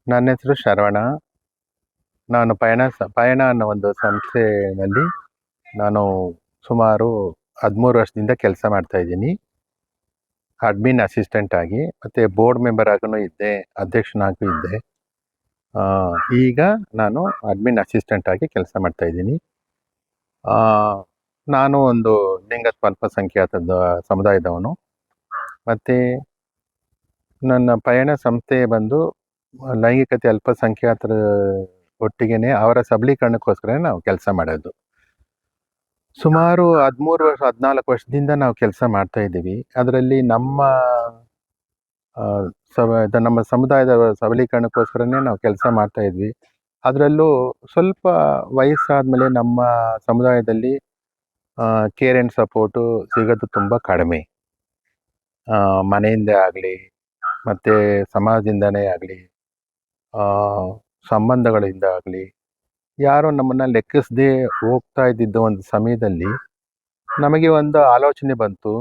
ನನ್ನ ಹೆಸರು ಶರವಣ. ನಾನು ಪಯಣ ಅನ್ನೋ ಒಂದು ಸಂಸ್ಥೆಯಲ್ಲಿ ನಾನು ಸುಮಾರು 13 ವರ್ಷದಿಂದ ಕೆಲಸ ಮಾಡ್ತಾ ಇದ್ದೀನಿ. ಅಡ್ಮಿನ್ ಅಸಿಸ್ಟೆಂಟ್ ಆಗಿ, ಮತ್ತು ಬೋರ್ಡ್ ಮೆಂಬರ್ ಆಗೂ ಇದ್ದೆ, ಅಧ್ಯಕ್ಷನಾಗೂ ಇದ್ದೆ. ಈಗ ನಾನು ಅಡ್ಮಿನ್ ಅಸಿಸ್ಟೆಂಟ್ ಆಗಿ ಕೆಲಸ ಮಾಡ್ತಾ ಇದ್ದೀನಿ. ನಾನು ಒಂದು ಲಿಂಗ ಅಲ್ಪಸಂಖ್ಯಾತದ ಸಮುದಾಯದವನು. ಮತ್ತು ನನ್ನ ಪಯಣ ಸಂಸ್ಥೆ ಬಂದು ಲೈಂಗಿಕತೆ ಅಲ್ಪಸಂಖ್ಯಾತರ ಒಟ್ಟಿಗೆ ಅವರ ಸಬಲೀಕರಣಕ್ಕೋಸ್ಕರ ನಾವು ಕೆಲಸ ಮಾಡೋದು. ಸುಮಾರು 13 ವರ್ಷ 14 ವರ್ಷದಿಂದ ನಾವು ಕೆಲಸ ಮಾಡ್ತಾ ಇದ್ದೀವಿ. ಅದರಲ್ಲಿ ನಮ್ಮ ಸಮುದಾಯದ ಸಬಲೀಕರಣಕ್ಕೋಸ್ಕರನೇ ನಾವು ಕೆಲಸ ಮಾಡ್ತಾ ಇದ್ವಿ. ಅದರಲ್ಲೂ ಸ್ವಲ್ಪ ವಯಸ್ಸಾದಮೇಲೆ ನಮ್ಮ ಸಮುದಾಯದಲ್ಲಿ ಕೇರ್ ಆ್ಯಂಡ್ ಸಪೋರ್ಟು ಸಿಗೋದು ತುಂಬ ಕಡಿಮೆ. ಮನೆಯಿಂದ ಆಗಲಿ, ಮತ್ತು ಸಮಾಜದಿಂದನೇ ಆಗಲಿ, ಸಂಬಂಧಗಳಿಂದ ಆಗಲಿ, ಯಾರೋ ನಮ್ಮನ್ನು ಲೆಕ್ಕಿಸದೆ ಹೋಗ್ತಾ ಇದ್ದಿದ್ದ ಒಂದು ಸಮಯದಲ್ಲಿ ನಮಗೆ ಒಂದು ಆಲೋಚನೆ ಬಂತು.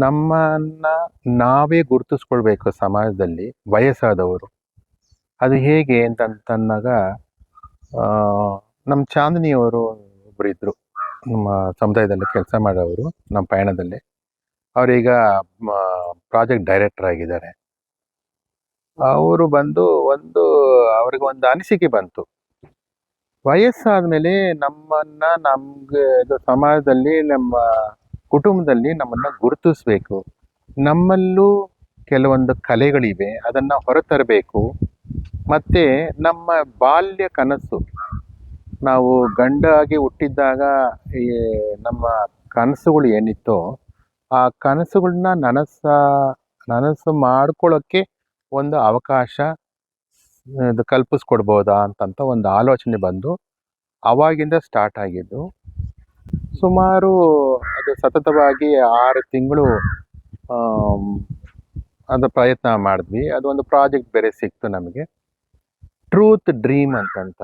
ನಮ್ಮನ್ನು ನಾವೇ ಗುರುತಿಸ್ಕೊಳ್ಬೇಕು ಸಮಾಜದಲ್ಲಿ ವಯಸ್ಸಾದವರು. ಅದು ಹೇಗೆ ಅಂತಂದಾಗ ನಮ್ಮ ಚಾಂದಿನಿಯವರು ಒಬ್ಬರು ಇದ್ದರು, ನಮ್ಮ ಸಮುದಾಯದಲ್ಲಿ ಕೆಲಸ ಮಾಡೋರು, ನಮ್ಮ ಪಯಣದಲ್ಲಿ. ಅವರೀಗ ಪ್ರಾಜೆಕ್ಟ್ ಡೈರೆಕ್ಟರ್ ಆಗಿದ್ದಾರೆ. ಅವರು ಬಂದು ಅವ್ರಿಗೆ ಒಂದು ಅನಿಸಿಕೆ ಬಂತು, ವಯಸ್ಸಾದಮೇಲೆ ನಮಗೆ ಸಮಾಜದಲ್ಲಿ, ನಮ್ಮ ಕುಟುಂಬದಲ್ಲಿ ನಮ್ಮನ್ನು ಗುರುತಿಸ್ಬೇಕು. ನಮ್ಮಲ್ಲೂ ಕೆಲವೊಂದು ಕಲೆಗಳಿವೆ, ಅದನ್ನು ಹೊರತರಬೇಕು. ಮತ್ತು ನಮ್ಮ ಬಾಲ್ಯ ಕನಸು, ನಾವು ಗಂಡಾಗಿ ಹುಟ್ಟಿದ್ದಾಗ ನಮ್ಮ ಕನಸುಗಳು ಏನಿತ್ತೋ ಆ ಕನಸುಗಳನ್ನ ನನಸು ಮಾಡ್ಕೊಳ್ಳೋಕ್ಕೆ ಒಂದು ಅವಕಾಶ ಕಲ್ಪಿಸ್ಕೊಡ್ಬೋದಾ ಅಂತಂತ ಒಂದು ಆಲೋಚನೆ ಬಂದು ಆವಾಗಿಂದ ಸ್ಟಾರ್ಟ್ ಆಗಿದ್ದು. ಸುಮಾರು ಅದು ಸತತವಾಗಿ 6 ತಿಂಗಳು ಅದು ಪ್ರಯತ್ನ ಮಾಡಿದ್ವಿ. ಅದೊಂದು ಪ್ರಾಜೆಕ್ಟ್ ಬೇರೆ ಸಿಕ್ತು ನಮಗೆ, ಟ್ರೂತ್ ಡ್ರೀಮ್ ಅಂತಂತ,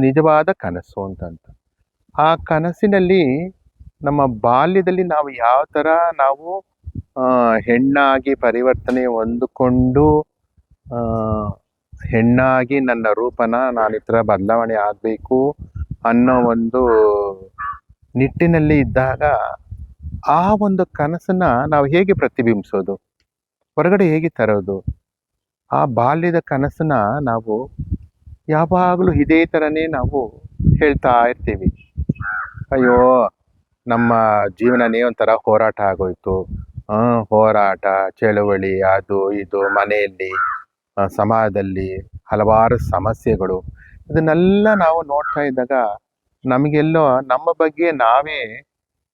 ನಿಜವಾದ ಕನಸು ಅಂತಂತ. ಆ ಕನಸಿನಲ್ಲಿ ನಮ್ಮ ಬಾಲ್ಯದಲ್ಲಿ ನಾವು ಯಾವ ಥರ ನಾವು ಹೆಣ್ಣಾಗಿ ಪರಿವರ್ತನೆ ಹೊಂದಿಕೊಂಡು, ಹೆಣ್ಣಾಗಿ ನನ್ನ ರೂಪನ ನಾನು ಈ ಥರ ಬದಲಾವಣೆ ಆಗಬೇಕು ಅನ್ನೋ ಒಂದು ನಿಟ್ಟಿನಲ್ಲಿ ಇದ್ದಾಗ, ಆ ಒಂದು ಕನಸನ್ನು ನಾವು ಹೇಗೆ ಪ್ರತಿಬಿಂಬಿಸೋದು, ಹೊರಗಡೆ ಹೇಗೆ ತರೋದು? ಆ ಬಾಲ್ಯದ ಕನಸನ್ನ ನಾವು ಯಾವಾಗಲೂ ಇದೇ ಥರನೇ ನಾವು ಹೇಳ್ತಾ ಇರ್ತೀವಿ. ಅಯ್ಯೋ, ನಮ್ಮ ಜೀವನನೇ ಒಂಥರ ಹೋರಾಟ ಆಗೋಯ್ತು, ಹೋರಾಟ, ಚಳುವಳಿ, ಅದು ಇದು, ಮನೆಯಲ್ಲಿ, ಸಮಾಜದಲ್ಲಿ ಹಲವಾರು ಸಮಸ್ಯೆಗಳು. ಇದನ್ನೆಲ್ಲ ನಾವು ನೋಡ್ತಾ ಇದ್ದಾಗ ನಮಗೆಲ್ಲೋ ನಮ್ಮ ಬಗ್ಗೆ ನಾವೇ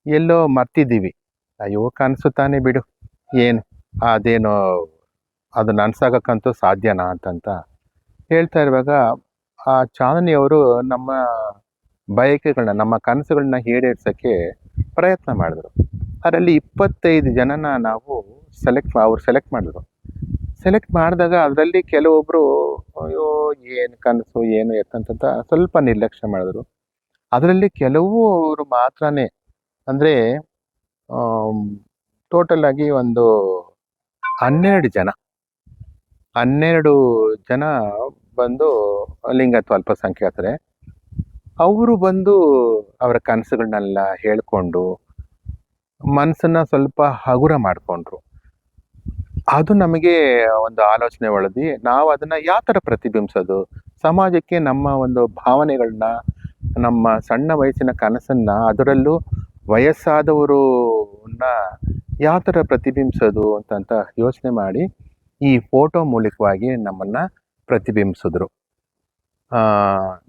ಎಲ್ಲೋ ಮರ್ತಿದ್ದೀವಿ. ಅಯ್ಯೋ, ಕನಸು ತಾನೇ ಬಿಡು, ಏನು ಅದೇನೋ ಅದು ನನ್ಸಾಗಕ್ಕಂತೂ ಸಾಧ್ಯನಾ ಅಂತಂತ ಹೇಳ್ತಾ ಇರುವಾಗ ಆ ಚಾಂದಿನಿಯವರು ನಮ್ಮ ಬಯಕೆಗಳನ್ನ, ನಮ್ಮ ಕನಸುಗಳನ್ನ ಈಡೇರ್ಸೋಕ್ಕೆ ಪ್ರಯತ್ನ ಮಾಡಿದ್ರು. ಅದರಲ್ಲಿ 25 ಜನನ ನಾವು ಸೆಲೆಕ್ಟ್ ಮಾಡಿದ್ರು. ಸೆಲೆಕ್ಟ್ ಮಾಡಿದಾಗ ಅದರಲ್ಲಿ ಕೆಲವೊಬ್ಬರು ಅಯ್ಯೋ ಏನು ಕನಸು ಏನು ಎತ್ತಂತ ಸ್ವಲ್ಪ ನಿರ್ಲಕ್ಷ್ಯ ಮಾಡಿದ್ರು. ಅದರಲ್ಲಿ ಕೆಲವರು ಮಾತ್ರನೇ, ಅಂದರೆ ಟೋಟಲ್ ಆಗಿ ಒಂದು 12 ಜನ ಬಂದು ಲಿಂಗತ್ವ ಅಲ್ಪಸಂಖ್ಯಾತರೆ. ಅವರು ಬಂದು ಅವರ ಕನಸುಗಳನ್ನೆಲ್ಲ ಹೇಳ್ಕೊಂಡು ಮನಸ್ಸನ್ನ ಸ್ವಲ್ಪ ಹಗುರ ಮಾಡಿಕೊಂಡ್ರು. ಅದು ನಮಗೆ ಒಂದು ಆಲೋಚನೆ ಒಳದಿ, ನಾವು ಅದನ್ನು ಯಾವ ಥರ ಪ್ರತಿಬಿಂಬಿಸೋದು, ಸಮಾಜಕ್ಕೆ ನಮ್ಮ ಒಂದು ಭಾವನೆಗಳನ್ನ, ನಮ್ಮ ಸಣ್ಣ ವಯಸ್ಸಿನ ಕನಸನ್ನು, ಅದರಲ್ಲೂ ವಯಸ್ಸಾದವರನ್ನ ಯಾವ ಥರ ಪ್ರತಿಬಿಂಬಿಸೋದು ಅಂತಂತ ಯೋಚನೆ ಮಾಡಿ ಈ ಫೋಟೋ ಮೂಲಕವಾಗಿ ನಮ್ಮನ್ನು ಪ್ರತಿಬಿಂಬಿಸಿದ್ರು.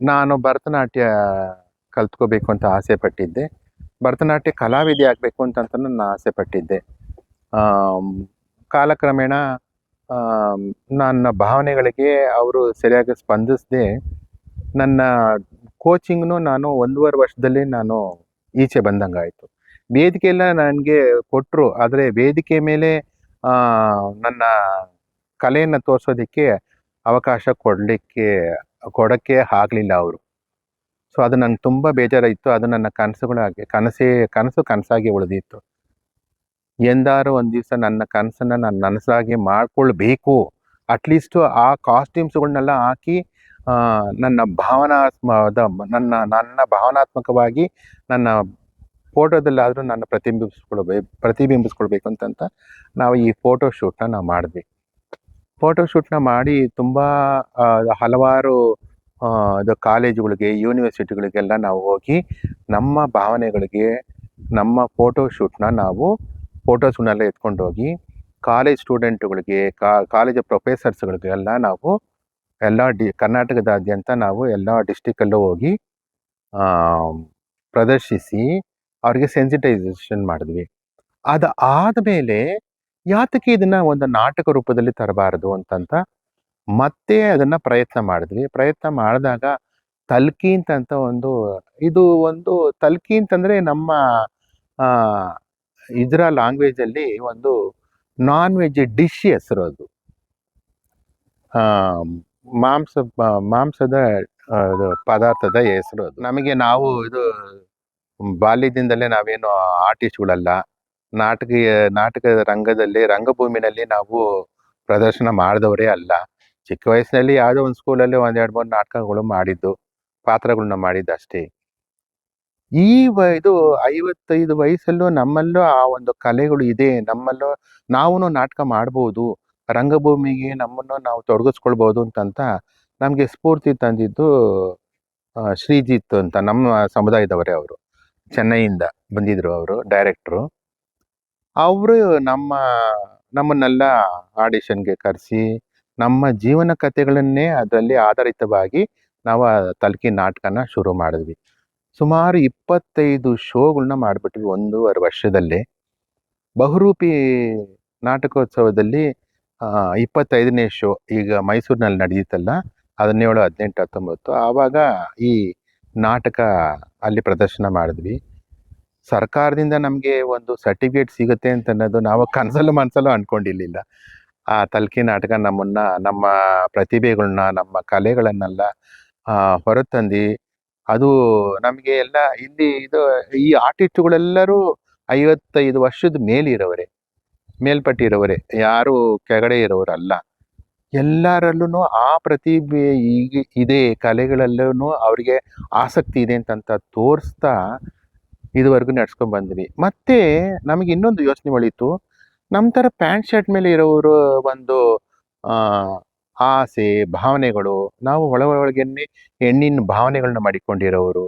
ನಾನು ಭರತನಾಟ್ಯ ಕಲ್ತ್ಕೋಬೇಕು ಅಂತ ಆಸೆ ಪಟ್ಟಿದ್ದೆ. ಭರತನಾಟ್ಯ ಕಲಾವಿದೆ ಆಗಬೇಕು ಅಂತಂತ ನಾನು ಆಸೆ ಪಟ್ಟಿದ್ದೆ. ಕಾಲಕ್ರಮೇಣ ನನ್ನ ಭಾವನೆಗಳಿಗೆ ಅವರು ಸರಿಯಾಗಿ ಸ್ಪಂದಿಸದೆ ನನ್ನ ಕೋಚಿಂಗ್ನು ನಾನು 1.5 ವರ್ಷದಲ್ಲಿ ನಾನು ಈಚೆ ಬಂದಂಗಾಯಿತು. ವೇದಿಕೆ ಎಲ್ಲ ನನಗೆ ಕೊಟ್ಟರು, ಆದರೆ ವೇದಿಕೆ ಮೇಲೆ ನನ್ನ ಕಲೆಯನ್ನು ತೋರಿಸೋದಕ್ಕೆ ಅವಕಾಶ ಕೊಡೋಕ್ಕೆ ಆಗಲಿಲ್ಲ ಅವರು. ಸೊ ಅದು ನನಗೆ ತುಂಬ ಬೇಜಾರಾಯಿತು. ಅದು ನನ್ನ ಕನಸಾಗಿ ಉಳಿದಿತ್ತು. ಎಂದಾರು ಒಂದು ದಿವಸ ನನ್ನ ಕನಸನ್ನು ನಾನು ನನಸಾಗಿ ಮಾಡಿಕೊಳ್ಬೇಕು ಅಟ್ಲೀಸ್ಟು ಆ ಕಾಸ್ಟ್ಯೂಮ್ಸ್ಗಳನ್ನೆಲ್ಲ ಹಾಕಿ ನನ್ನ ನನ್ನ ಭಾವನಾತ್ಮಕವಾಗಿ ನನ್ನ ಫೋಟೋದಲ್ಲಾದರೂ ನನ್ನ ಪ್ರತಿಬಿಂಬಿಸ್ಕೊಳ್ಬೇಕು ಅಂತಂತ ನಾವು ಈ ಫೋಟೋಶೂಟ್ನ ನಾವು ಮಾಡಿದ್ವಿ. ಫೋಟೋಶೂಟ್ನ ಮಾಡಿ ತುಂಬ ಹಲವಾರು ಇದು ಕಾಲೇಜುಗಳಿಗೆ, ಯೂನಿವರ್ಸಿಟಿಗಳಿಗೆಲ್ಲ ನಾವು ಹೋಗಿ ನಮ್ಮ ಭಾವನೆಗಳಿಗೆ ನಮ್ಮ ಫೋಟೋಶೂಟ್ನ ನಾವು ಫೋಟೋಸ್ನೆಲ್ಲ ಎತ್ಕೊಂಡೋಗಿ ಕಾಲೇಜ್ ಸ್ಟೂಡೆಂಟುಗಳಿಗೆ, ಕಾಲೇಜ್ ಪ್ರೊಫೆಸರ್ಸ್ಗಳಿಗೆಲ್ಲ ನಾವು ಎಲ್ಲ ಕರ್ನಾಟಕದಾದ್ಯಂತ ನಾವು ಎಲ್ಲ ಡಿಸ್ಟಿಕಲ್ಲೂ ಹೋಗಿ ಪ್ರದರ್ಶಿಸಿ ಅವ್ರಿಗೆ ಸೆನ್ಸಿಟೈಸೇಷನ್ ಮಾಡಿದ್ವಿ. ಆದಮೇಲೆ ಯಾತಕ್ಕೆ ಇದನ್ನು ಒಂದು ನಾಟಕ ರೂಪದಲ್ಲಿ ತರಬಾರದು ಅಂತಂತ ಮತ್ತೆ ಅದನ್ನು ಪ್ರಯತ್ನ ಮಾಡಿದ್ವಿ. ಪ್ರಯತ್ನ ಮಾಡಿದಾಗ ತಲ್ಕೀಂತ್ ಅಂತ ಒಂದು ತಲ್ಕಿ ಅಂತಂದರೆ ನಮ್ಮ ಇದರ ಲ್ಯಾಂಗ್ವೇಜಲ್ಲಿ ಒಂದು ನಾನ್ ವೆಜ್ ಡಿಶ್ ಹೆಸರು ಅದು. ಮಾಂಸದ ಪದಾರ್ಥದ ಹೆಸರು ಅದು. ನಾವು ಇದು ಬಾಲ್ಯದಿಂದಲೇ ನಾವೇನು ಆರ್ಟಿಸ್ಟ್ಗಳಲ್ಲ. ನಾಟಕ ರಂಗದಲ್ಲಿ, ರಂಗಭೂಮಿನಲ್ಲಿ ನಾವು ಪ್ರದರ್ಶನ ಮಾಡಿದವರೇ ಅಲ್ಲ. ಚಿಕ್ಕ ವಯಸ್ಸಿನಲ್ಲಿ ಯಾವುದೋ ಒಂದು ಸ್ಕೂಲಲ್ಲಿ 1-2-3 ನಾಟಕಗಳು ಮಾಡಿದ್ದು, ಪಾತ್ರಗಳನ್ನ ಮಾಡಿದ್ದಷ್ಟೇ. ಇದು 55 ವಯಸ್ಸಲ್ಲೂ ನಮ್ಮಲ್ಲೂ ಆ ಒಂದು ಕಲೆಗಳು ಇದೆ. ನಾವು ನಾಟಕ ಮಾಡ್ಬೋದು, ರಂಗಭೂಮಿಗೆ ನಮ್ಮನ್ನು ನಾವು ತೊಡಗಿಸ್ಕೊಳ್ಬೋದು ಅಂತಂತ ನಮಗೆ ಸ್ಫೂರ್ತಿ ತಂದಿದ್ದು ಶ್ರೀಜಿತ್ ಅಂತ, ನಮ್ಮ ಸಮುದಾಯದವರೇ. ಅವರು ಚೆನ್ನೈಯಿಂದ ಬಂದಿದ್ರು, ಅವರು ಡೈರೆಕ್ಟ್ರು. ಅವರು ನಮ್ಮನ್ನೆಲ್ಲ ಆಡಿಷನ್ಗೆ ಕರೆಸಿ ನಮ್ಮ ಜೀವನ ಕಥೆಗಳನ್ನೇ ಅದರಲ್ಲಿ ಆಧಾರಿತವಾಗಿ ನಾವು ಆ ತಲ್ಕಿ ನಾಟಕನ ಶುರು ಮಾಡಿದ್ವಿ. ಸುಮಾರು 25 ಶೋಗಳನ್ನ ಮಾಡಿಬಿಟ್ವಿ 1.5 ವರ್ಷದಲ್ಲೇ. ಬಹುರೂಪಿ ನಾಟಕೋತ್ಸವದಲ್ಲಿ 25ನೇ ಶೋ ಈಗ ಮೈಸೂರಿನಲ್ಲಿ ನಡೆಯುತ್ತಲ್ಲ, 17, 18, 19 ಆವಾಗ ಈ ನಾಟಕ ಅಲ್ಲಿ ಪ್ರದರ್ಶನ ಮಾಡಿದ್ವಿ. ಸರ್ಕಾರದಿಂದ ನಮಗೆ ಒಂದು ಸರ್ಟಿಫಿಕೇಟ್ ಸಿಗುತ್ತೆ ಅಂತ ಅನ್ನೋದು ನಾವು ಕನಸಲ್ಲೂ ಮನಸ್ಸಲ್ಲೂ ಅಂದ್ಕೊಂಡಿರಲಿಲ್ಲ. ಆ ತಲ್ಕಿ ನಾಟಕ ನಮ್ಮ ಪ್ರತಿಭೆಗಳನ್ನ, ನಮ್ಮ ಕಲೆಗಳನ್ನೆಲ್ಲ ಹೊರತಂದು ಅದು ನಮಗೆ ಎಲ್ಲ ಈ ಆರ್ಟಿಸ್ಟ್ಗಳೆಲ್ಲರೂ 55 ವರ್ಷದ ಮೇಲ್ಪಟ್ಟಿರೋವರೇ, ಯಾರು ಕೆಳಗಡೆ ಇರೋರಲ್ಲ. ಎಲ್ಲರಲ್ಲೂ ಆ ಪ್ರತಿಭೆ ಇದೆ, ಕಲೆಗಳಲ್ಲೂ ಅವ್ರಿಗೆ ಆಸಕ್ತಿ ಇದೆ ಅಂತಂತ ತೋರಿಸ್ತಾ ಇದುವರೆಗೂ ನಡ್ಸ್ಕೊಂಡು ಬಂದ್ವಿ. ಮತ್ತೆ ನಮಗೆ ಇನ್ನೊಂದು ಯೋಚನೆ ಹೊಳಿತು, ನಮ್ಮ ಥರ ಪ್ಯಾಂಟ್ ಶರ್ಟ್ ಮೇಲೆ ಇರೋರು ಒಂದು ಆಸೆ, ಭಾವನೆಗಳು, ನಾವು ಒಳಗೇನೆ ಹೆಣ್ಣಿನ ಭಾವನೆಗಳನ್ನ ಮಾಡಿಕೊಂಡಿರೋರು,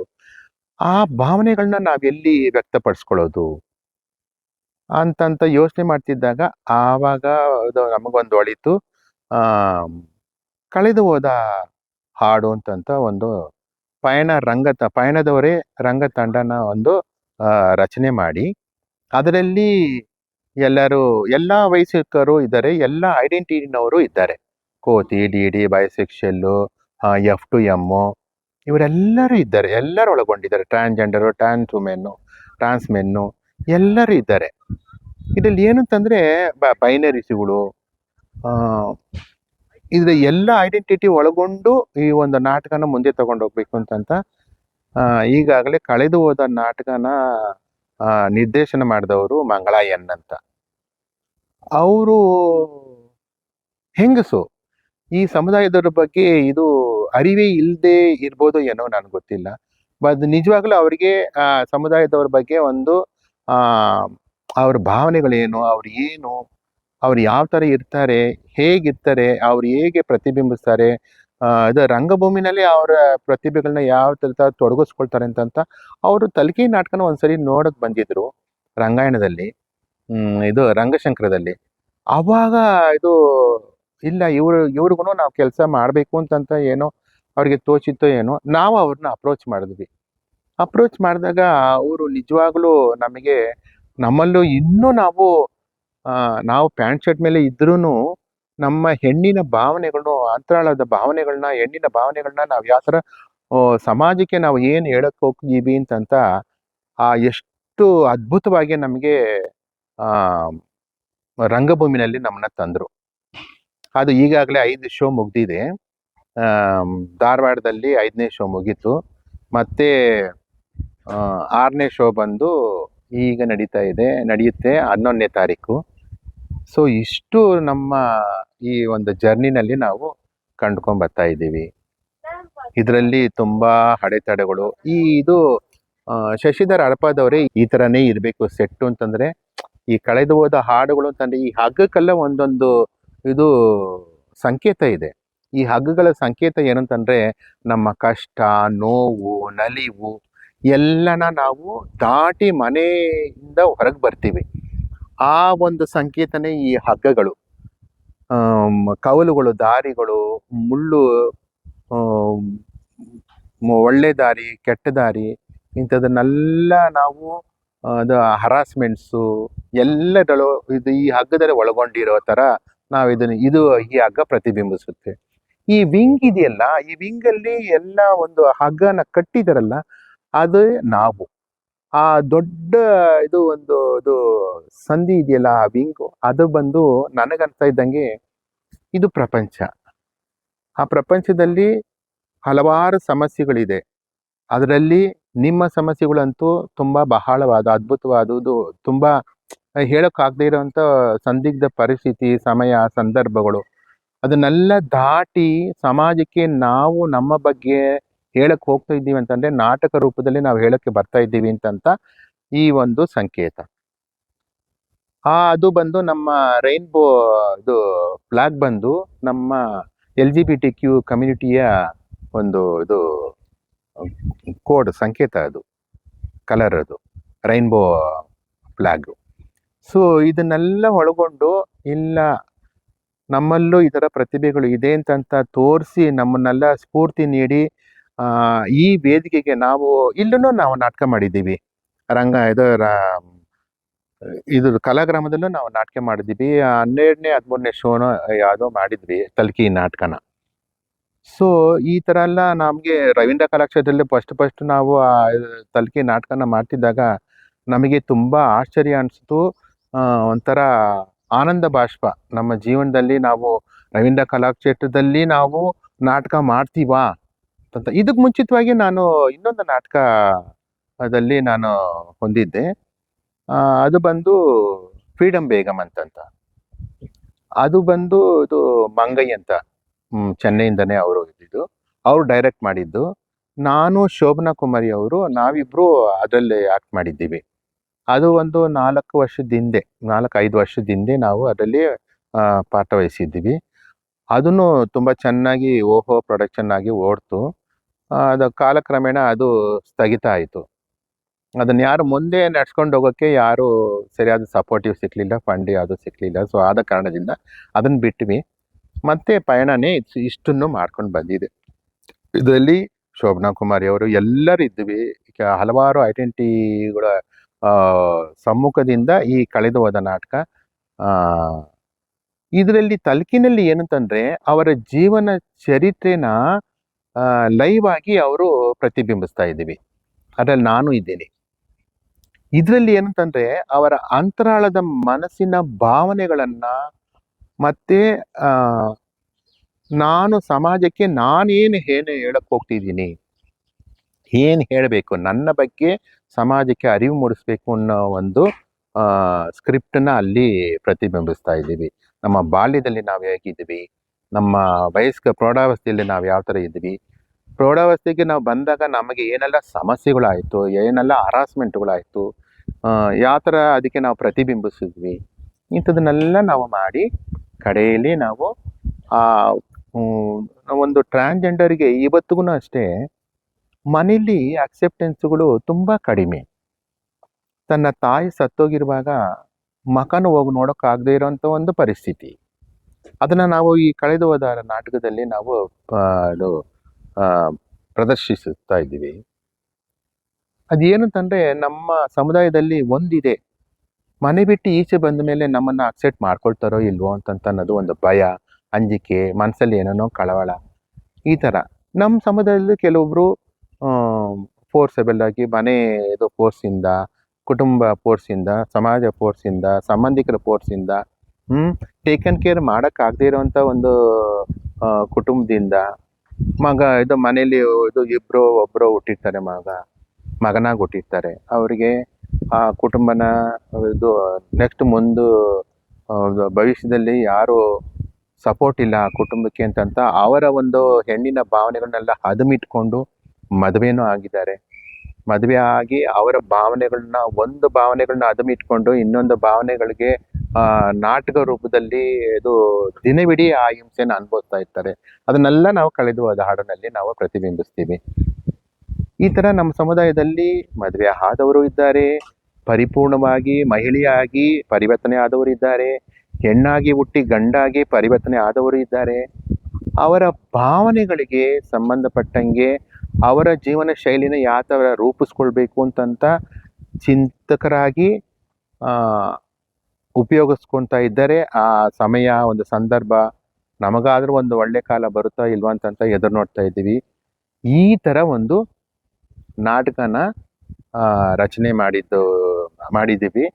ಆ ಭಾವನೆಗಳನ್ನ ನಾವೆಲ್ಲಿ ವ್ಯಕ್ತಪಡಿಸ್ಕೊಳ್ಳೋದು ಅಂತಂತ ಯೋಚನೆ ಮಾಡ್ತಿದ್ದಾಗ ಆವಾಗ ನಮಗೊಂದು ಹೊಳಿತು, ಕಳೆದು ಹೋದ ಹಾಡು ಅಂತಂತ ಒಂದು ಪಯಣದವರೇ ರಂಗತಂಡನ ಒಂದು ರಚನೆ ಮಾಡಿ, ಅದರಲ್ಲಿ ಎಲ್ಲ ವಯಸ್ಸಿಕರು ಇದ್ದಾರೆ, ಎಲ್ಲ ಐಡೆಂಟಿಟಿನವರು ಇದ್ದಾರೆ. ಕೋತಿ, ಡಿ ಬೈಸೆಕ್ಷಲ್ಲು, F2M ಇವರೆಲ್ಲರೂ ಇದ್ದಾರೆ. ಎಲ್ಲರೂ ಒಳಗೊಂಡಿದ್ದಾರೆ. ಟ್ರಾನ್ಸ್ಜೆಂಡರು, ಟ್ರಾನ್ಸ್ ಮೆನ್ನು ಎಲ್ಲರೂ ಇದ್ದಾರೆ. ಇದರಲ್ಲಿ ಏನಂತಂದರೆ ಬೈನರಿಸ್ಗಳು, ಇದ್ರ ಎಲ್ಲ ಐಡೆಂಟಿಟಿ ಒಳಗೊಂಡು ಈ ಒಂದು ನಾಟಕನ ಮುಂದೆ ತಗೊಂಡೋಗ್ಬೇಕು ಅಂತಂತ ಈಗಾಗಲೇ ಕಳೆದು ಹೋದ ನಾಟಕನ ನಿರ್ದೇಶನ ಮಾಡಿದವರು ಮಂಗಳಾ ಎನ್ ಅಂತ. ಅವರು ಹೆಂಗಸು, ಈ ಸಮುದಾಯದವ್ರ ಬಗ್ಗೆ ಇದು ಅರಿವೇ ಇಲ್ಲದೆ ಇರ್ಬೋದು ಏನೋ, ನನಗೆ ಗೊತ್ತಿಲ್ಲ. ಬಟ್ ನಿಜವಾಗ್ಲೂ ಅವರಿಗೆ ಸಮುದಾಯದವ್ರ ಬಗ್ಗೆ ಒಂದು ಅವ್ರ ಭಾವನೆಗಳೇನು, ಅವ್ರು ಯಾವ ಥರ ಇರ್ತಾರೆ, ಹೇಗಿರ್ತಾರೆ, ಅವ್ರು ಹೇಗೆ ಪ್ರತಿಬಿಂಬಿಸ್ತಾರೆ, ಇದು ರಂಗಭೂಮಿನಲ್ಲಿ ಅವರ ಪ್ರತಿಭೆಗಳನ್ನ ಯಾವ ಥರ ತೊಡಗಿಸ್ಕೊಳ್ತಾರೆ ಅಂತಂತ ಅವರು ತಲ್ಕಿ ನಾಟಕನ ಒಂದ್ಸರಿ ನೋಡಕ್ಕೆ ಬಂದಿದ್ರು ರಂಗಾಯಣದಲ್ಲಿ, ಇದು ರಂಗಶಂಕರದಲ್ಲಿ. ಆವಾಗ ಇಲ್ಲ ಇವ್ರಿಗೂ ನಾವು ಕೆಲಸ ಮಾಡಬೇಕು ಅಂತಂತ ಏನೋ ಅವ್ರಿಗೆ ತೋಚಿತ್ತೋ ಏನೋ, ನಾವು ಅವ್ರನ್ನ ಅಪ್ರೋಚ್ ಮಾಡಿದಾಗ ಅವರು ನಿಜವಾಗ್ಲೂ ನಮ್ಮಲ್ಲೂ ಇನ್ನೂ ನಾವು ಪ್ಯಾಂಟ್ ಶರ್ಟ್ ಮೇಲೆ ಇದ್ರೂ ನಮ್ಮ ಹೆಣ್ಣಿನ ಭಾವನೆಗಳನ್ನು, ಅಂತರಾಳದ ಭಾವನೆಗಳನ್ನ, ಹೆಣ್ಣಿನ ಭಾವನೆಗಳನ್ನ ನಾವು ಯಾವ ಥರ ಸಮಾಜಕ್ಕೆ ನಾವು ಏನು ಹೇಳಕ್ಕೆ ಹೋಗ್ತೀವಿ ಅಂತಂತ ಎಷ್ಟು ಅದ್ಭುತವಾಗಿ ನಮಗೆ ರಂಗಭೂಮಿನಲ್ಲಿ ನಮ್ಮನ್ನ ತಂದರು. ಅದು ಈಗಾಗಲೇ 5 ಶೋ ಮುಗ್ದಿದೆ. ಧಾರವಾಡದಲ್ಲಿ 5ನೇ ಶೋ ಮುಗೀತು. ಮತ್ತೆ 6ನೇ ಶೋ ಬಂದು ಈಗ ನಡೆಯುತ್ತೆ 11ನೇ ತಾರೀಕು. ಸೊ ಇಷ್ಟು ನಮ್ಮ ಈ ಒಂದು ಜರ್ನಿನಲ್ಲಿ ನಾವು ಕಂಡ್ಕೊಂಡ್ ಬರ್ತಾ ಇದ್ದೀವಿ. ಇದರಲ್ಲಿ ತುಂಬಾ ಅಡೆತಡೆಗಳು ಇದು ಶಶಿಧರ್ ಹಡಪದವರೇ ಈ ತರನೇ ಇರಬೇಕು ಸೆಟ್ಟು ಅಂತಂದ್ರೆ, ಈ ಕಳೆದು ಹೋದ ಹಾಡುಗಳು ಅಂತಂದ್ರೆ ಈ ಹಗ್ಗಕ್ಕೆಲ್ಲ ಒಂದೊಂದು ಇದು ಸಂಕೇತ ಇದೆ. ಈ ಹಗ್ಗಗಳ ಸಂಕೇತ ಏನಂತಂದ್ರೆ ನಮ್ಮ ಕಷ್ಟ, ನೋವು, ನಲಿವು ಎಲ್ಲನ ನಾವು ದಾಟಿ ಮನೆಯಿಂದ ಹೊರಗೆ ಬರ್ತೀವಿ. ಆ ಒಂದು ಸಂಕೇತನೇ ಈ ಹಗ್ಗಗಳು. ಕವಲುಗಳು, ದಾರಿಗಳು, ಮುಳ್ಳು, ಒಳ್ಳೆ ದಾರಿ, ಕೆಟ್ಟ ದಾರಿ, ಇಂಥದನ್ನೆಲ್ಲ ನಾವು ಅದು ಹರಾಸ್ಮೆಂಟ್ಸು ಎಲ್ಲಗಳು ಇದು ಈ ಹಗ್ಗದಲ್ಲಿ ಒಳಗೊಂಡಿರೋ ಥರ ನಾವು ಇದು ಈ ಹಗ್ಗ ಪ್ರತಿಬಿಂಬಿಸುತ್ತೆ. ಈ ವಿಂಗ್ ಇದೆಯಲ್ಲ, ಈ ವಿಂಗಲ್ಲಿ ಎಲ್ಲ ಒಂದು ಹಗ್ಗನ ಕಟ್ಟಿದಾರಲ್ಲ, ಅದು ನಾವು. ಆ ದೊಡ್ಡ ಇದು ಸಂಧಿ ಇದೆಯಲ್ಲ, ಆ ವಿಂಗು, ಅದು ಬಂದು ನನಗನ್ಸ್ತಾ ಇದ್ದಂಗೆ ಇದು ಪ್ರಪಂಚ. ಆ ಪ್ರಪಂಚದಲ್ಲಿ ಹಲವಾರು ಸಮಸ್ಯೆಗಳಿದೆ. ಅದರಲ್ಲಿ ನಿಮ್ಮ ಸಮಸ್ಯೆಗಳಂತೂ ತುಂಬಾ ಬಹಳವಾದ, ಅದ್ಭುತವಾದುದು, ತುಂಬಾ ಹೇಳೋಕ್ಕಾಗದೇ ಇರೋಂಥ ಸಂದಿಗ್ಧ ಪರಿಸ್ಥಿತಿ, ಸಮಯ, ಸಂದರ್ಭಗಳು. ಅದನ್ನೆಲ್ಲ ದಾಟಿ ಸಮಾಜಕ್ಕೆ ನಾವು ನಮ್ಮ ಬಗ್ಗೆ ಹೇಳಕ್ ಹೋಗ್ತಾ ಇದ್ದೀವಿ ಅಂತಂದ್ರೆ ನಾಟಕ ರೂಪದಲ್ಲಿ ನಾವು ಹೇಳಕ್ಕೆ ಬರ್ತಾ ಇದ್ದೀವಿ ಅಂತ ಈ ಒಂದು ಸಂಕೇತ. ಅದು ಬಂದು ನಮ್ಮ ರೈನ್ಬೋ ಇದು ಫ್ಲಾಗ್ ಬಂದು ನಮ್ಮ LGBTQ ಕಮ್ಯುನಿಟಿಯ ಒಂದು ಇದು ಕೋಡ್ ಸಂಕೇತ, ಅದು ಕಲರ್, ಅದು ರೈನ್ಬೋ ಫ್ಲಾಗ್. ಸೊ ಇದನ್ನೆಲ್ಲ ಒಳಗೊಂಡು ಇಲ್ಲ ನಮ್ಮಲ್ಲೂ ಈ ಥರ ಪ್ರತಿಭೆಗಳು ಇದೆ ಅಂತ ತೋರಿಸಿ ನಮ್ಮನ್ನೆಲ್ಲ ಸ್ಫೂರ್ತಿ ನೀಡಿ ಈ ವೇದಿಕೆಗೆ ನಾವು ಇಲ್ಲೂ ನಾವು ನಾಟಕ ಮಾಡಿದ್ದೀವಿ. ಇದು ಕಲಾಗ್ರಾಮದಲ್ಲೂ ನಾವು ನಾಟಕ ಮಾಡಿದ್ದೀವಿ. 12ನೇ 13ನೇ ಶೋನೋ ಯಾವುದೋ ಮಾಡಿದ್ವಿ ತಲ್ಕಿ ನಾಟಕನ. ಸೊ ಈ ಥರ ಎಲ್ಲ ನಮಗೆ ರವೀಂದ್ರ ಕಲಾಕ್ಷೇತ್ರದಲ್ಲಿ ಫಸ್ಟ್ ನಾವು ಆ ತಲ್ಕಿ ನಾಟಕನ ಮಾಡ್ತಿದ್ದಾಗ ನಮಗೆ ತುಂಬ ಆಶ್ಚರ್ಯ ಅನಿಸ್ತು. ಒಂಥರ ಆನಂದ ಬಾಷ್ಪ. ನಮ್ಮ ಜೀವನದಲ್ಲಿ ನಾವು ರವೀಂದ್ರ ಕಲಾಕ್ಷೇತ್ರದಲ್ಲಿ ನಾವು ನಾಟಕ ಮಾಡ್ತೀವಾ ಅಂತ. ಇದಕ್ಕೆ ಮುಂಚಿತವಾಗಿ ನಾನು ಇನ್ನೊಂದು ನಾಟಕದಲ್ಲಿ ನಾನು ಹೊಂದಿದ್ದೆ. ಅದು ಬಂದು ಫ್ರೀಡಮ್ ಬೇಗಮ್ ಅಂತಂತ. ಅದು ಬಂದು ಇದು ಮಂಗಯ್ಯ ಅಂತ ಚೆನ್ನೈಯಿಂದನೇ ಅವರು ಇದ್ದಿದ್ದು. ಅವರು ಡೈರೆಕ್ಟ್ ಮಾಡಿದ್ದು. ನಾನು ಶೋಭನಾ ಕುಮಾರಿ ಅವರು, ನಾವಿಬ್ರು ಅದರಲ್ಲಿ ಆಕ್ಟ್ ಮಾಡಿದ್ದೀವಿ. ಅದು ಒಂದು 4 ವರ್ಷದ ಹಿಂದೆ, 4-5 ವರ್ಷದ ಹಿಂದೆ ನಾವು ಅದರಲ್ಲಿ ಪಾತ್ರ ವಹಿಸಿದ್ದೀವಿ. ಅದನ್ನು ತುಂಬ ಚೆನ್ನಾಗಿ ಓಹೋ ಪ್ರೊಡಕ್ಷನ್ ಆಗಿ ಓಡ್ತು. ಅದು ಕಾಲಕ್ರಮೇಣ ಅದು ಸ್ಥಗಿತ ಆಯಿತು. ಅದನ್ನು ಯಾರು ಮುಂದೆ ನಡ್ಸ್ಕೊಂಡು ಹೋಗೋಕ್ಕೆ ಯಾರು ಸರಿಯಾದ ಸಪೋರ್ಟಿವ್ ಸಿಕ್ಕಲಿಲ್ಲ, ಫಂಡ್ ಯಾವುದು ಸಿಕ್ಕಲಿಲ್ಲ. ಸೊ ಆದ ಕಾರಣದಿಂದ ಅದನ್ನು ಬಿಟ್ವಿ. ಮತ್ತೆ ಪಯಣನೇ ಇಷ್ಟನ್ನು ಮಾಡ್ಕೊಂಡು ಬಂದಿದೆ. ಇದರಲ್ಲಿ ಶೋಭನಾ ಕುಮಾರಿ ಅವರು ಎಲ್ಲರೂ ಇದ್ವಿ. ಈಗ ಹಲವಾರು ಐಡೆಂಟಿಟಿಗಳ ಸಮ್ಮುಖದಿಂದ ಈ ಕಳೆದು ಹೋದ ನಾಟಕ. ಇದರಲ್ಲಿ ತಲ್ಕಿನಲ್ಲಿ ಏನಂತಂದ್ರೆ ಅವರ ಜೀವನ ಚರಿತ್ರೆನ ಲೈವ್ ಆಗಿ ಅವರು ಪ್ರತಿಬಿಂಬಿಸ್ತಾ ಇದ್ದೀವಿ. ಅದ್ರಲ್ಲಿ ನಾನು ಇದ್ದೀನಿ. ಇದರಲ್ಲಿ ಏನಂತಂದ್ರೆ ಅವರ ಅಂತರಾಳದ ಮನಸ್ಸಿನ ಭಾವನೆಗಳನ್ನ ಮತ್ತೆ ನಾನು ಸಮಾಜಕ್ಕೆ ನಾನೇನು ಹೇಳಕ್ ಹೋಗ್ತಿದ್ದೀನಿ, ಏನು ಹೇಳಬೇಕು, ನನ್ನ ಬಗ್ಗೆ ಸಮಾಜಕ್ಕೆ ಅರಿವು ಮೂಡಿಸ್ಬೇಕು ಅನ್ನೋ ಒಂದು ಸ್ಕ್ರಿಪ್ಟನ್ನ ಅಲ್ಲಿ ಪ್ರತಿಬಿಂಬಿಸ್ತಾ ಇದ್ದೀವಿ. ನಮ್ಮ ಬಾಲ್ಯದಲ್ಲಿ ನಾವು ಹೇಗಿದ್ವಿ, ನಮ್ಮ ವಯಸ್ಕ ಪ್ರೌಢಾವಸ್ಥೆಯಲ್ಲಿ ನಾವು ಯಾವ ಥರ ಇದ್ವಿ, ಪ್ರೌಢಾವಸ್ಥೆಗೆ ನಾವು ಬಂದಾಗ ನಮಗೆ ಏನೆಲ್ಲ ಸಮಸ್ಯೆಗಳಾಯಿತು, ಏನೆಲ್ಲ ಹರಾಸ್ಮೆಂಟ್ಗಳಾಯಿತು, ಯಾವ ಥರ ಅದಕ್ಕೆ ನಾವು ಪ್ರತಿಬಿಂಬಿಸಿದ್ವಿ, ಇಂಥದನ್ನೆಲ್ಲ ನಾವು ಮಾಡಿ ಕಡೆಯಲ್ಲಿ ನಾವು ಒಂದು ಟ್ರಾನ್ಸ್ಜೆಂಡರ್ಗೆ ಇವತ್ತಿಗೂ ಅಷ್ಟೇ ಮನೇಲಿ ಅಕ್ಸೆಪ್ಟೆನ್ಸ್ಗಳು ತುಂಬ ಕಡಿಮೆ. ತನ್ನ ತಾಯಿ ಸತ್ತೋಗಿರುವಾಗ ಮಕನ ಹೋಗಿ ನೋಡೋಕ್ಕಾಗದೇ ಇರೋಂಥ ಒಂದು ಪರಿಸ್ಥಿತಿ. ಅದನ್ನು ನಾವು ಈ ಕಳೆದು ಹೋದ ನಾಟಕದಲ್ಲಿ ನಾವು ಅದು ಪ್ರದರ್ಶಿಸುತ್ತಾ ಇದ್ದೀವಿ. ಅದೇನಂತಂದರೆ ನಮ್ಮ ಸಮುದಾಯದಲ್ಲಿ ಒಂದಿದೆ, ಮನೆ ಬಿಟ್ಟು ಈಚೆ ಬಂದ ಮೇಲೆ ನಮ್ಮನ್ನು ಅಕ್ಸೆಪ್ಟ್ ಮಾಡ್ಕೊಳ್ತಾರೋ ಇಲ್ವೋ ಅನ್ನೋದು ಒಂದು ಭಯ, ಅಂಜಿಕೆ, ಮನಸ್ಸಲ್ಲಿ ಏನೇನೋ ಕಳವಳ. ಈ ಥರ ನಮ್ಮ ಸಮುದಾಯದಲ್ಲಿ ಕೆಲವೊಬ್ಬರು ಫೋರ್ಸಬಲ್ ಆಗಿ ಮನೆ ಫೋರ್ಸಿಂದ, ಕುಟುಂಬ ಫೋರ್ಸಿಂದ, ಸಮಾಜ ಫೋರ್ಸಿಂದ, ಸಂಬಂಧಿಕರ ಫೋರ್ಸಿಂದ ಟೇಕನ್ ಕೇರ್ ಮಾಡೋಕ್ಕಾಗದೇ ಇರೋವಂಥ ಒಂದು ಕುಟುಂಬದಿಂದ ಮಗ ಮನೇಲಿ ಒಬ್ಬರು ಹುಟ್ಟಿರ್ತಾರೆ, ಮಗನಾಗಿ ಹುಟ್ಟಿರ್ತಾರೆ. ಅವರಿಗೆ ಆ ಕುಟುಂಬನ ನೆಕ್ಸ್ಟ್ ಭವಿಷ್ಯದಲ್ಲಿ ಯಾರು ಸಪೋರ್ಟ್ ಇಲ್ಲ ಆ ಕುಟುಂಬಕ್ಕೆ ಅಂತಂತ ಅವರ ಒಂದು ಹೆಣ್ಣಿನ ಭಾವನೆಗಳನ್ನೆಲ್ಲ ಹದಮಿಟ್ಕೊಂಡು ಮದುವೆನೂ ಆಗಿದ್ದಾರೆ. ಮದುವೆ ಆಗಿ ಅವರ ಒಂದು ಭಾವನೆಗಳನ್ನ ಹದಮಿಟ್ಕೊಂಡು ಇನ್ನೊಂದು ಭಾವನೆಗಳಿಗೆ ನಾಟಕ ರೂಪದಲ್ಲಿ ಇದು ದಿನವಿಡೀ ಆ ಹಿಂಸೆನ ಅನುಭವಿಸ್ತಾ ಇರ್ತಾರೆ. ಅದನ್ನೆಲ್ಲ ನಾವು ಕಳೆದು ಹೋದ ಹಾಡಿನಲ್ಲಿ ನಾವು ಪ್ರತಿಬಿಂಬಿಸ್ತೀವಿ. ಈ ಥರ ನಮ್ಮ ಸಮುದಾಯದಲ್ಲಿ ಮದುವೆ ಆದವರು ಇದ್ದಾರೆ, ಪರಿಪೂರ್ಣವಾಗಿ ಮಹಿಳೆಯಾಗಿ ಪರಿವರ್ತನೆ ಆದವರು ಇದ್ದಾರೆ, ಹೆಣ್ಣಾಗಿ ಹುಟ್ಟಿ ಗಂಡಾಗಿ ಪರಿವರ್ತನೆ ಆದವರು ಇದ್ದಾರೆ. ಅವರ ಭಾವನೆಗಳಿಗೆ ಸಂಬಂಧಪಟ್ಟಂಗೆ ಅವರ ಜೀವನ ಶೈಲಿನ ಯಾವ ಥರ ರೂಪಿಸ್ಕೊಳ್ಬೇಕು ಅಂತಂತ ಚಿಂತಕರಾಗಿ ಉಪಯೋಗಿಸ್ಕೊತಾ ಇದ್ದಾರೆ. ಆ ಸಮಯ, ಒಂದು ಸಂದರ್ಭ ನಮಗಾದ್ರೂ ಒಂದು ಒಳ್ಳೆ ಕಾಲ ಬರುತ್ತಾ ಇಲ್ವಾ ಅಂತಂತ ಎದುರು ನೋಡ್ತಾ ಇದ್ದೀವಿ. ಈ ಥರ ಒಂದು ನಾಟಕನ ರಚನೆ ಮಾಡಿದ್ದೀವಿ.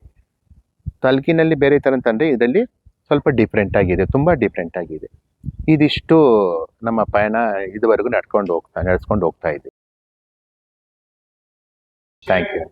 ತಲ್ಕಿನಲ್ಲಿ ಬೇರೆ ಥರ ಅಂತಂದರೆ ಇದರಲ್ಲಿ ಸ್ವಲ್ಪ ಡಿಫ್ರೆಂಟ್ ಆಗಿದೆ, ತುಂಬ ಡಿಫ್ರೆಂಟ್ ಆಗಿದೆ. ಇದಿಷ್ಟು ನಮ್ಮ ಪಯಣ ಇದುವರೆಗೂ ನಡೆಸ್ಕೊಂಡು ಹೋಗ್ತಾ ಇದ್ದೀವಿ. Thank you.